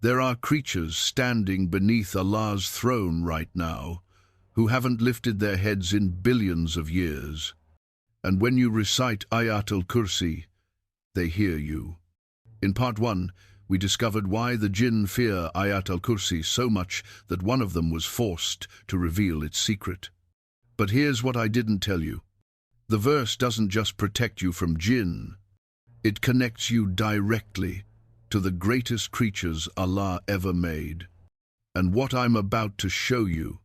There are creatures standing beneath Allah's throne right now who haven't lifted their heads in billions of years. And when you recite Ayat al-Kursi, they hear you. In part 1, we discovered why the Jinn fear Ayat al-Kursi so much that one of them was forced to reveal its secret. But here's what I didn't tell you. The verse doesn't just protect you from Jinn. It connects you directly to the greatest creatures Allah ever made. And what I'm about to show you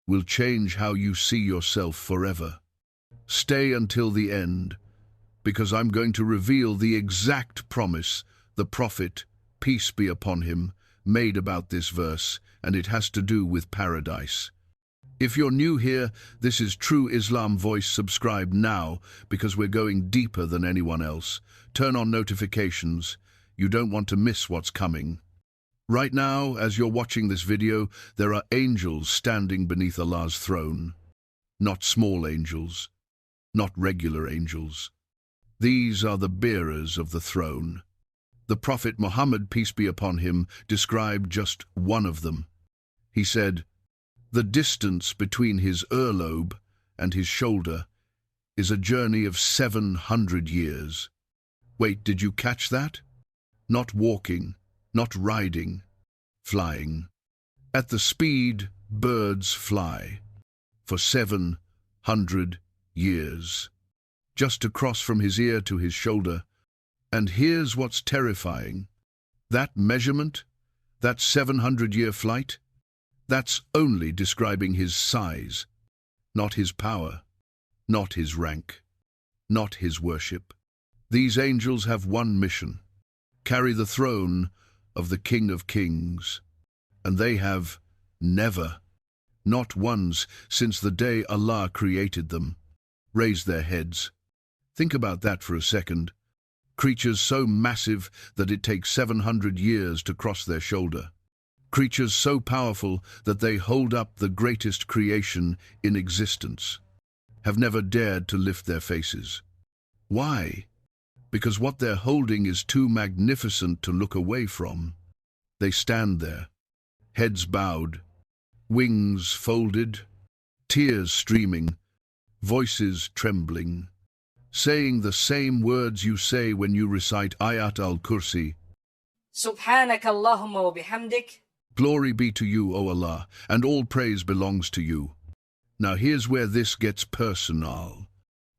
will change how you see yourself forever. Stay until the end, because I'm going to reveal the exact promise the Prophet, peace be upon him, made about this verse, and it has to do with paradise. If you're new here, this is True Islam Voice. Subscribe now, because we're going deeper than anyone else. Turn on notifications. You don't want to miss what's coming. Right now, as you're watching this video, there are angels standing beneath Allah's throne. Not small angels, not regular angels. These are the bearers of the throne. The Prophet Muhammad, peace be upon him, described just one of them. He said, "The distance between his earlobe and his shoulder is a journey of 700 years. Wait, did you catch that? Not walking, not riding, flying. At the speed birds fly, for 700 years. Just to cross from his ear to his shoulder. And here's what's terrifying. That measurement, that 700-year flight, that's only describing his size, not his power, not his rank, not his worship. These angels have one mission: carry the throne of the King of Kings. And they have never, not once since the day Allah created them, raised their heads. Think about that for a second. Creatures so massive that it takes 700 years to cross their shoulder. Creatures so powerful that they hold up the greatest creation in existence, have never dared to lift their faces. Why? Because what they're holding is too magnificent to look away from. They stand there, heads bowed, wings folded, tears streaming, voices trembling, saying the same words you say when you recite Ayat al-Kursi. Subhanak Allahumma wa bihamdik. Glory be to you, O Allah, and all praise belongs to you. Now here's where this gets personal.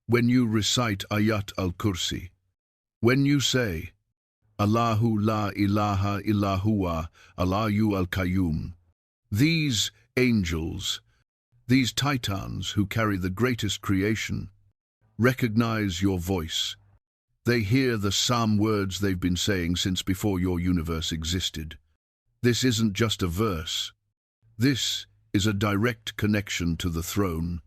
When you recite Ayat al-Kursi, when you say, Allahu la ilaha illa huwa, Allahu al-Qayyum, these angels, these titans who carry the greatest creation, recognize your voice. They hear the psalm words they've been saying since before your universe existed. This isn't just a verse. This is a direct connection to the throne.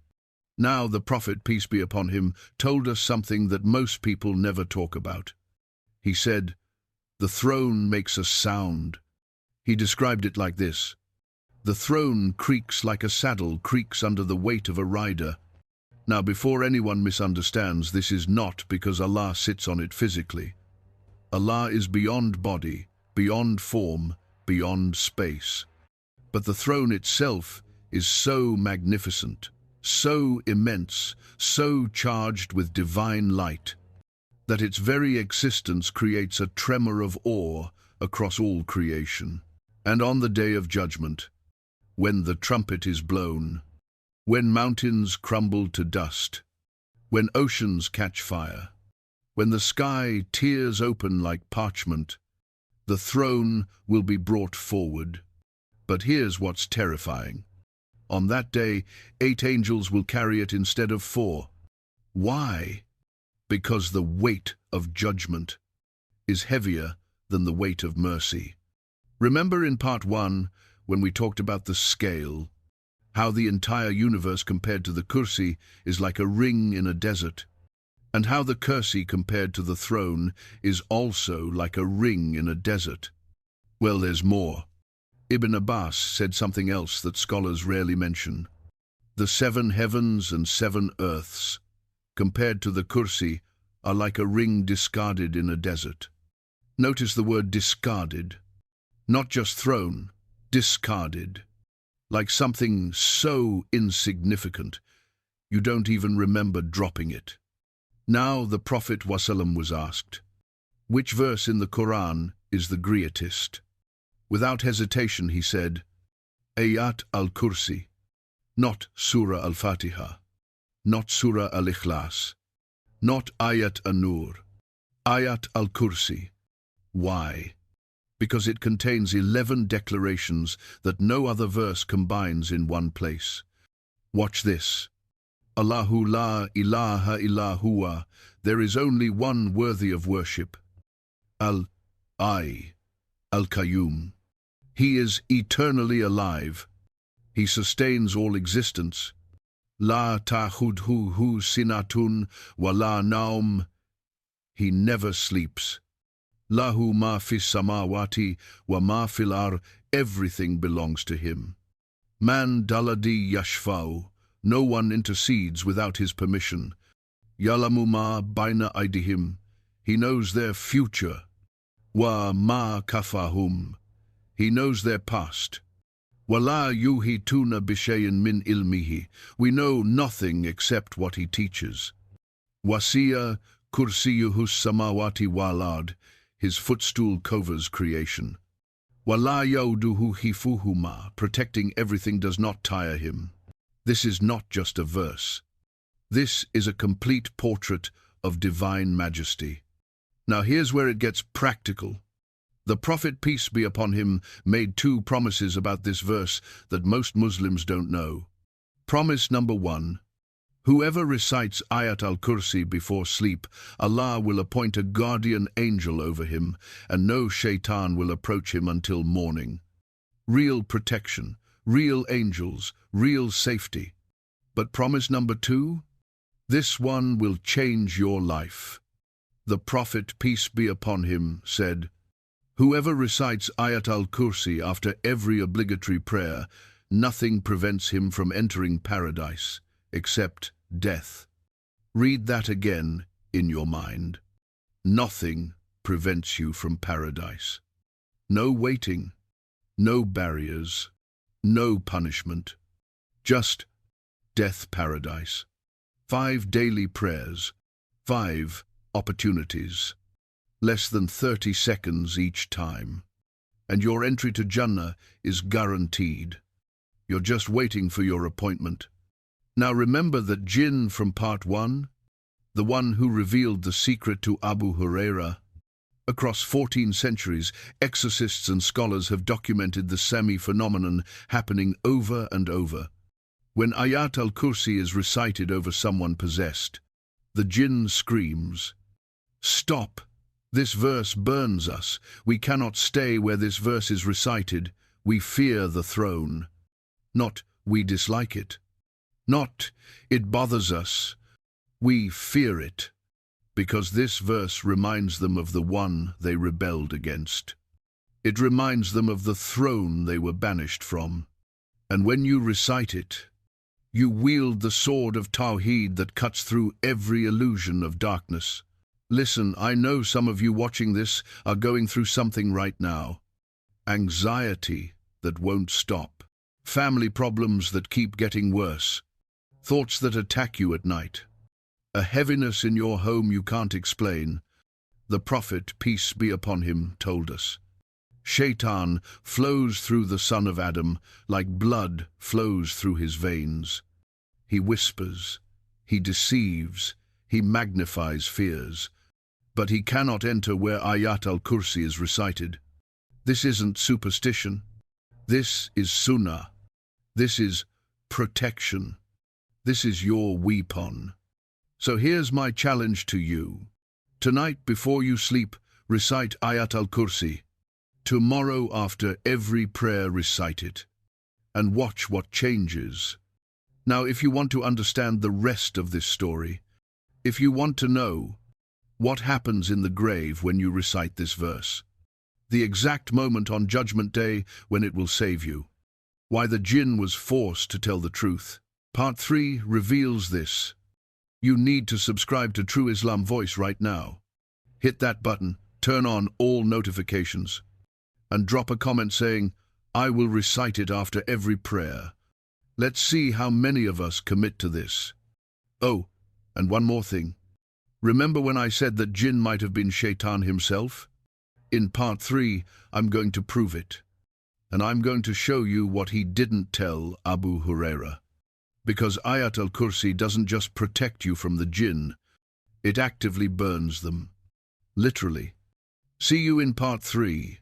Now the Prophet, peace be upon him, told us something that most people never talk about. He said, the throne makes a sound. He described it like this: the throne creaks like a saddle creaks under the weight of a rider. Now, before anyone misunderstands, this is not because Allah sits on it physically. Allah is beyond body, beyond form, beyond space. But the throne itself is so magnificent, so immense, so charged with divine light, that its very existence creates a tremor of awe across all creation. And on the day of judgment, when the trumpet is blown, when mountains crumble to dust, when oceans catch fire, when the sky tears open like parchment, the throne will be brought forward. But here's what's terrifying. On that day, 8 angels will carry it instead of 4. Why? Because the weight of judgment is heavier than the weight of mercy. Remember in part 1, when we talked about the scale, how the entire universe compared to the Kursi is like a ring in a desert, and how the Kursi compared to the throne is also like a ring in a desert. Well, there's more. Ibn Abbas said something else that scholars rarely mention. The 7 heavens and 7 earths, compared to the Kursi, are like a ring discarded in a desert. Notice the word discarded. Not just thrown, discarded, like something so insignificant you don't even remember dropping it. Now the Prophet ﷺ was asked, which verse in the Quran is the greatest? Without hesitation he said, Ayat al-Kursi, not Surah al-Fatiha, not Surah al-Ikhlas, not Ayat an-Nur, Ayat al-Kursi. Why? Because it contains 11 declarations that no other verse combines in one place. Watch this. Allahu la ilaha illa huwa, there is only one worthy of worship. Al-I, Al-Qayyum. He is eternally alive. He sustains all existence. La ta'khudhuhu sinatun wa la naum. He never sleeps. Lahu ma fis samawati wa ma fil ar. Everything belongs to him. Man daladi yashfau. No one intercedes without his permission. Yalamu ma baina aydihim. He knows their future. Wa ma kafahum. He knows their past. Wala yuhituna bishayin min ilmihi. We know nothing except what he teaches. Wasiya kursiyuhus samawati walad. His footstool covers creation. Wala yauduhu hifuhuma. Protecting everything does not tire him. This is not just a verse. This is a complete portrait of divine majesty. Now here's where it gets practical. The Prophet, peace be upon him, made two promises about this verse that most Muslims don't know. Promise number 1. Whoever recites Ayat al-Kursi before sleep, Allah will appoint a guardian angel over him, and no shaitan will approach him until morning. Real protection, real angels, real safety. But promise number 2? This one will change your life. The Prophet, peace be upon him, said, whoever recites Ayat al-Kursi after every obligatory prayer, nothing prevents him from entering paradise, except death. Read that again in your mind. Nothing prevents you from paradise. No waiting, no barriers, no punishment, just death paradise. 5 daily prayers, 5 opportunities, less than 30 seconds each time, and your entry to Jannah is guaranteed. You're just waiting for your appointment. Now remember that Jinn from part 1, the one who revealed the secret to Abu Huraira. Across 14 centuries, exorcists and scholars have documented the semi-phenomenon happening over and over. When Ayat al-Kursi is recited over someone possessed, the Jinn screams, "Stop! This verse burns us. We cannot stay where this verse is recited. We fear the throne." Not, we dislike it. Not, it bothers us. We fear it, because this verse reminds them of the one they rebelled against. It reminds them of the throne they were banished from. And when you recite it, you wield the sword of Tawheed that cuts through every illusion of darkness. Listen, I know some of you watching this are going through something right now. Anxiety that won't stop. Family problems that keep getting worse. Thoughts that attack you at night. A heaviness in your home you can't explain. The Prophet, peace be upon him, told us. Shaitan flows through the son of Adam like blood flows through his veins. He whispers, he deceives, he magnifies fears. But he cannot enter where Ayat al-Kursi is recited. This isn't superstition. This is sunnah. This is protection. This is your weapon. So here's my challenge to you. Tonight, before you sleep, recite Ayat al-Kursi. Tomorrow, after every prayer, recite it. And watch what changes. Now, if you want to understand the rest of this story, if you want to know what happens in the grave when you recite this verse, the exact moment on Judgment Day when it will save you, why the Jinn was forced to tell the truth, Part 3 reveals this. You need to subscribe to True Islam Voice right now. Hit that button, turn on all notifications, and drop a comment saying, "I will recite it after every prayer." Let's see how many of us commit to this. Oh, and one more thing. Remember when I said that Jinn might have been Shaitan himself? In part 3, I'm going to prove it. And I'm going to show you what he didn't tell Abu Huraira. Because Ayat al-Kursi doesn't just protect you from the Jinn, it actively burns them. Literally. See you in part 3.